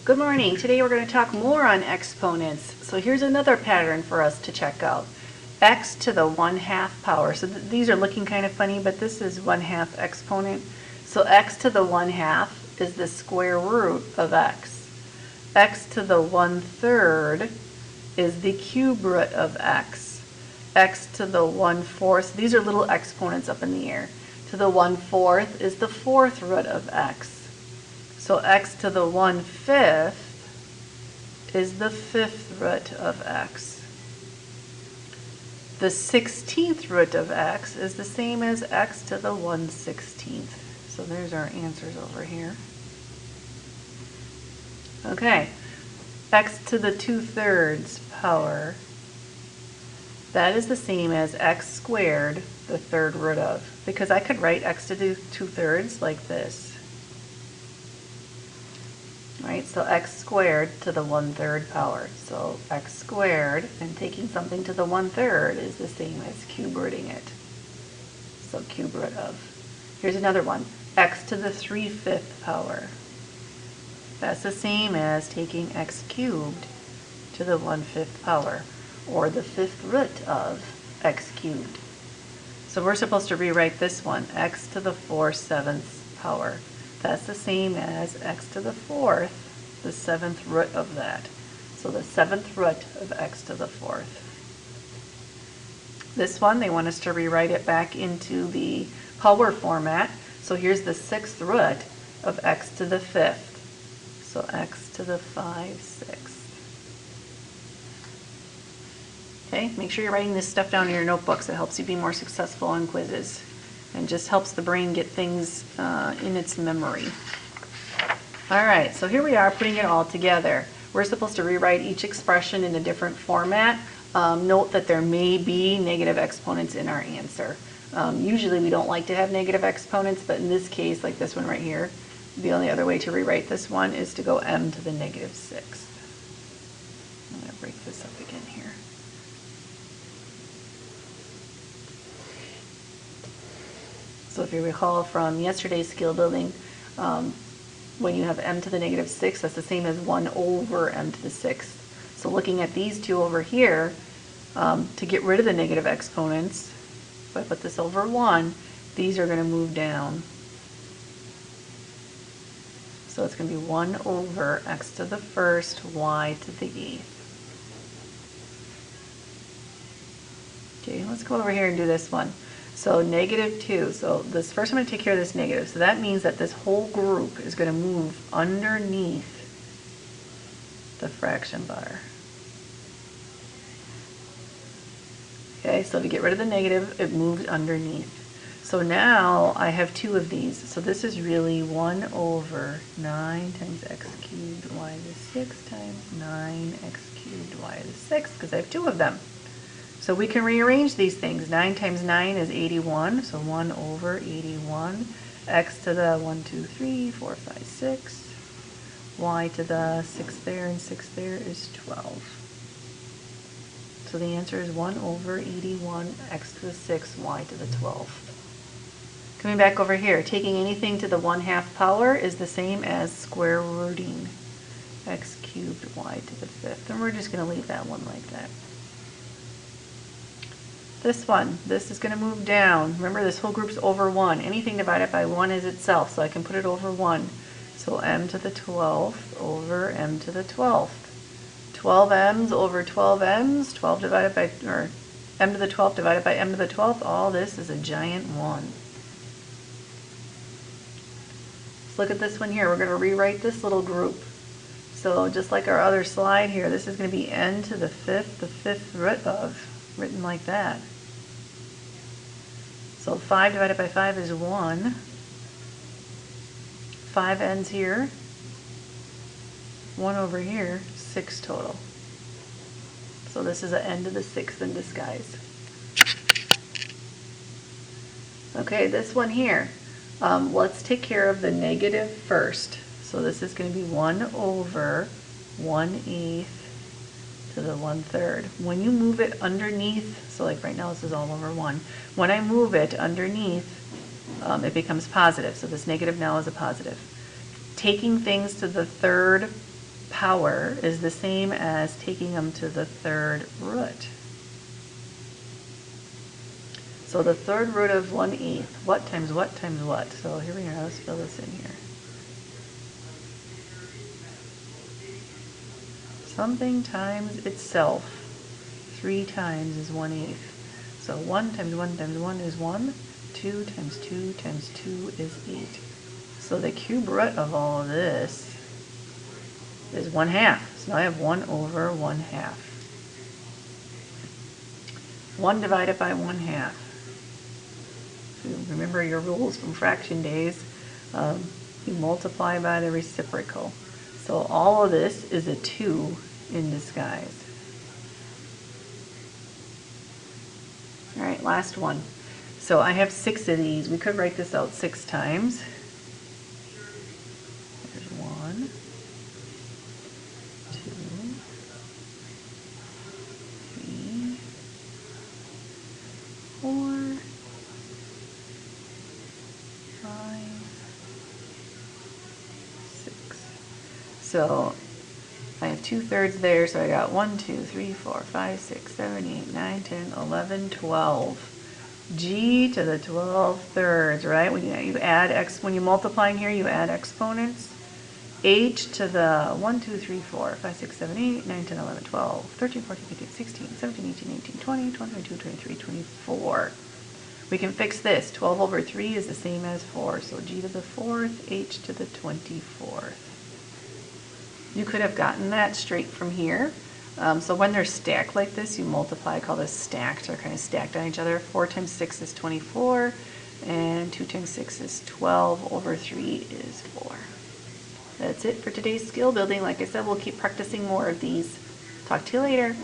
Good morning. Today we're going to talk more on exponents. So here's another pattern for us to check out. X to the 1/2 power. So these are looking kind of funny, but this is 1/2 exponent. So x to the 1/2 is the square root of x. X to the 1/3 is the cube root of x. X to the 1/4, these are little exponents up in the air. To the 1/4 is the 4th root of x. So x to the 1/5 is the 5th root of x. The 16th root of x is the same as x to the 1/16. So there's our answers over here. Okay, x to the 2/3 power, that is the same as x squared, the 3rd root of, because I could write x to the 2/3 like this. Right, so x squared to the 1/3 power. So x squared, and taking something to the 1/3 is the same as cube rooting it. So cube root of. Here's another one, x to the 3/5 power. That's the same as taking x cubed to the 1/5 power, or the 5th root of x cubed. So we're supposed to rewrite this one, x to the 4/7 power. That's the same as x to the 4th, the 7th root of that. So the 7th root of x to the 4th. This one, they want us to rewrite it back into the power format. So here's the 6th root of x to the 5th. So x to the 5/6. Okay, make sure you're writing this stuff down in your notebooks. It helps you be more successful in quizzes and just helps the brain get things in its memory. All right, so here we are putting it all together. We're supposed to rewrite each expression in a different format. Note that there may be negative exponents in our answer. Usually we don't like to have negative exponents, but in this case, like this one right here, the only other way to rewrite this one is to go m to the -6th. I'm going to break this up again here. So if you recall from yesterday's skill building, when you have m to the -6, that's the same as 1 over m to the 6th. So looking at these two over here, to get rid of the negative exponents, if I put this over 1, these are going to move down. So it's going to be 1 over x to the 1st, y to the 8th. Okay, let's go over here and do this one. So -2, so this first I'm going to take care of this negative. So that means that this whole group is going to move underneath the fraction bar. Okay, so to get rid of the negative, it moves underneath. So now I have 2 of these. So this is really 1 over 9 times x cubed y to the 6th times 9x cubed y to the 6th, because I have 2 of them. So we can rearrange these things. 9 times 9 is 81, so 1 over 81. X to the 1, 2, 3, 4, 5, 6. Y to the 6 there and 6 there is 12. So the answer is 1 over 81, x to the 6, y to the 12. Coming back over here, taking anything to the 1/2 power is the same as square rooting x cubed y to the 5th. And we're just going to leave that one like that. This one, this is going to move down. Remember, this whole group's over 1. Anything divided by 1 is itself, so I can put it over 1. So m to the 12th over m to the 12th. 12 m's over 12 m's, 12 divided by, or m to the 12th divided by m to the 12th, all this is a giant 1. Let's look at this one here. We're going to rewrite this little group. So just like our other slide here, this is going to be n to the 5th, the 5th root of, written like that. So 5 divided by 5 is 1. 5 n's here. 1 over here, 6 total. So this is an n to the 6th in disguise. Okay, this one here. Let's take care of the negative first. So this is going to be 1 over 1/8 to the 1/3. When you move it underneath, so like right now this is all over 1. When I move it underneath, it becomes positive. So this negative now is a positive. Taking things to the 3rd power is the same as taking them to the third root. So the third root of 1/8, what times what times what? So here we are, let's fill this in here. Something times itself 3 times is 1/8. So 1 times 1 times 1 is 1. 2 times 2 times 2 is 8. So the cube root of all of this is 1/2. So now I have 1 over 1/2. 1 divided by 1/2. So remember your rules from fraction days. You multiply by the reciprocal. So all of this is a 2 in disguise. All right, last one. So I have 6 of these. We could write this out 6 times. There's 1, 2, 3, 4, 5, 6. So I have 2/3 there, so I got 1, 2, 3, 4, 5, 6, 7, 8, 9, 10, 11, 12. G to the 12/3, right? When you add when you're multiplying here, you add exponents. H to the 1, 2, 3, 4, 5, 6, 7, 8, 9, 10, 11, 12, 13, 14, 15, 16, 17, 18, 19, 20, 21, 22, 23, 24. We can fix this. 12 over 3 is the same as 4, so G to the 4th, H to the 24th. You could have gotten that straight from here. So when they're stacked like this, you multiply. I call this stacked, or kind of stacked on each other. 4 times 6 is 24, and 2 times 6 is 12, over 3 is 4. That's it for today's skill building. Like I said, we'll keep practicing more of these. Talk to you later.